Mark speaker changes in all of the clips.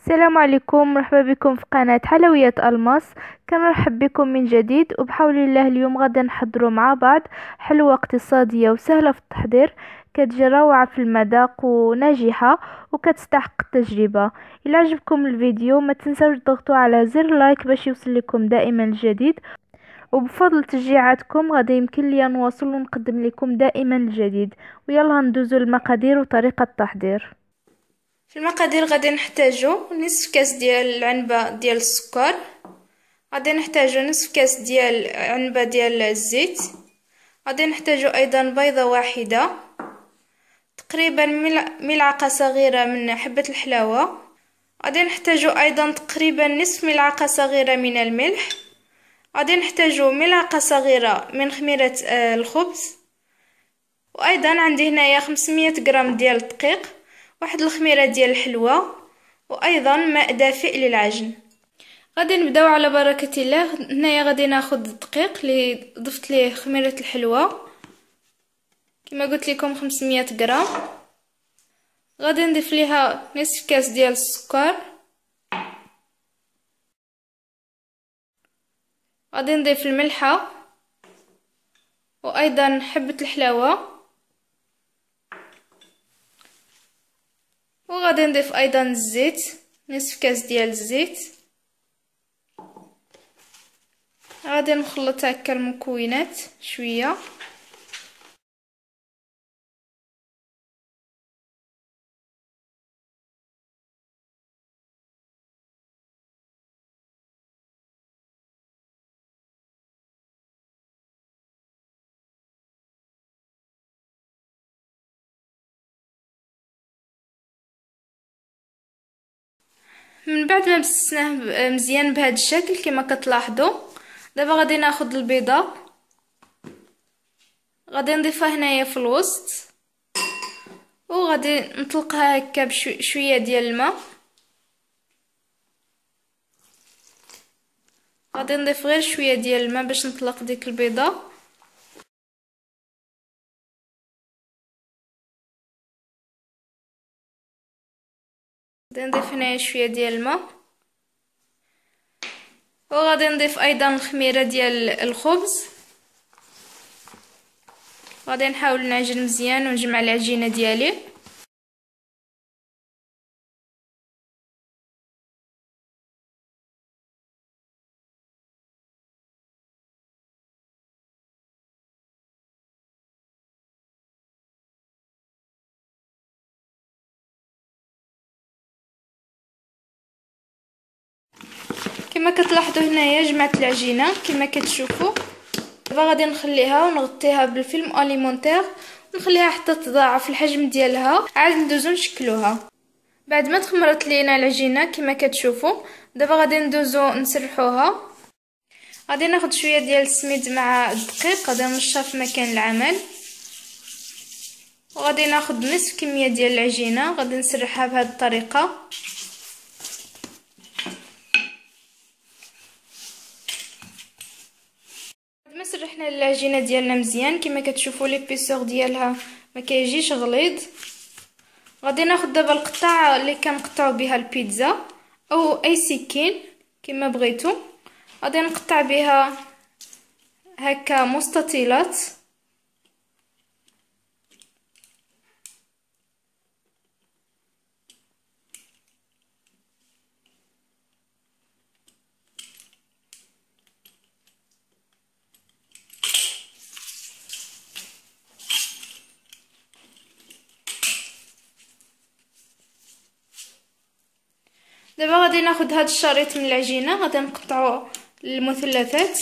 Speaker 1: السلام عليكم، مرحبا بكم في قناة حلويات الماس. كنرحب بكم من جديد، وبحول الله اليوم غادي نحضروا مع بعض حلوة اقتصادية وسهلة في التحضير، كتجي روعة في المذاق وناجحة وكتستحق التجربة. الى عجبكم الفيديو ما تنسوش تضغطوا على زر لايك باش يوصل لكم دائما الجديد، وبفضل تشجيعاتكم غادي يمكن لي نواصل ونقدم لكم دائما الجديد. ويلا ندوزو المقادير وطريقة التحضير.
Speaker 2: في المقادير غادي نحتاجو نصف كاس ديال العنبه ديال السكر، غادي نحتاجو نصف كاس ديال عنبه ديال الزيت، غادي نحتاجو ايضا بيضه واحده، تقريبا ملعقه صغيره من حبه الحلاوه، غادي نحتاجو ايضا تقريبا نصف ملعقه صغيره من الملح، غادي نحتاجو ملعقه صغيره من خميره الخبز، وايضا عندي هنايا 500 غرام ديال الدقيق، واحد الخميره ديال الحلوى، وايضا ماء دافئ للعجن. غادي نبداو على بركه الله. هنايا غادي ناخذ الدقيق اللي ضفت ليه خميره الحلوى كما قلت لكم 500 غرام، غادي نضيف ليها نصف كاس ديال السكر، غادي نضيف الملحه وايضا حبه الحلاوه، وغادي نضيف ايضا الزيت، نصف كاس ديال الزيت. غادي نخلط هكا المكونات شويه. من بعد ما مسسناه مزيان بهذا الشكل كما كتلاحظوا، دابا غادي ناخذ البيضه، غادي نضيفها هنايا في الوسط، وغادي نطلقها هكا بشويه ديال الماء. غادي نضيف غير شويه ديال الماء باش نطلق ديك البيضه. غادي نضيف هنايا شويه ديال الماء، وغادي نضيف ايضا الخميره ديال الخبز. غادي نحاول نعجن مزيان ونجمع العجينه ديالي. كما كتلاحظوا هنايا جمعت العجينه كما كتشوفوا. دابا غادي نخليها ونغطيها بالفيلم اليمونتير ونخليها حتى تضاعف الحجم ديالها، عاد ندوزو نشكلوها. بعد ما تخمرت لينا العجينه كما كتشوفوا، دابا غادي ندوزو نسرحوها. غادي ناخذ شويه ديال السميد مع الدقيق، غادي نرشها في مكان العمل، وغادي ناخذ نصف كميه ديال العجينه غادي نسرحها بهذه الطريقه. ما سرحنا العجينه ديالنا مزيان كما كتشوفوا ليبيسور ديالها ما كيجيش غليظ. غادي ناخذ دابا القطع اللي كنقطعوا بها البيتزا او اي سكين كما بغيتو، غادي نقطع بها هكا مستطيلات. دابا غادي ناخذ هذا الشريط من العجينه غادي نقطعو المثلثات.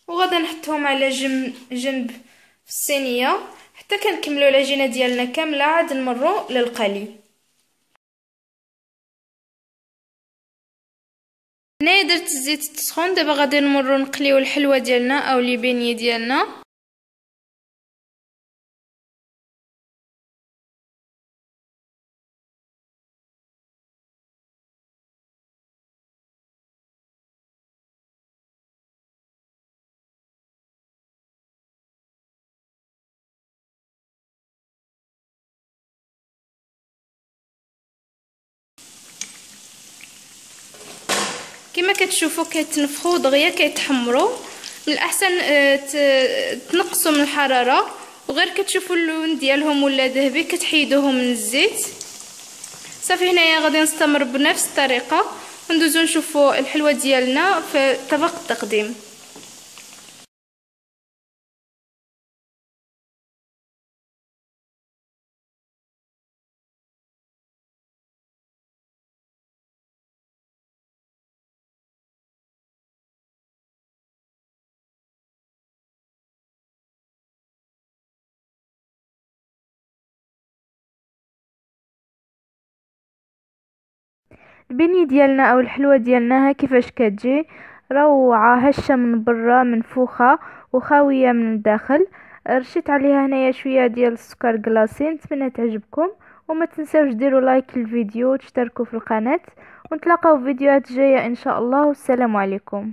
Speaker 2: وغادي نحطهم على جنب في الصينيه حتى كنكملوا العجينه ديالنا كامله، عاد نمروا للقلي. هنايا درت الزيت تسخن، دابا غادي نمروا نقليو الحلوه ديالنا او لي بيني ديالنا. كما كتشوفوا كيتنفخوا دغيا كيتحمروا. من الاحسن تنقصوا من الحراره، وغير كتشوفوا اللون ديالهم ولا ذهبي كتحيدوهم من الزيت. صافي هنايا غادي نستمر بنفس الطريقه وندوزو نشوفوا الحلوه ديالنا في طبق التقديم.
Speaker 1: البني ديالنا او الحلوه ديالنا ها كيفاش كتجي، روعه، هشه من برا منفوخه وخاويه من الداخل. رشيت عليها هنايا شويه ديال السكر كلاصي. نتمنى تعجبكم، وما تنساوش ديروا لايك للفيديو وتشتركوا في القناه، ونتلاقاو في فيديوهات جايه ان شاء الله، والسلام عليكم.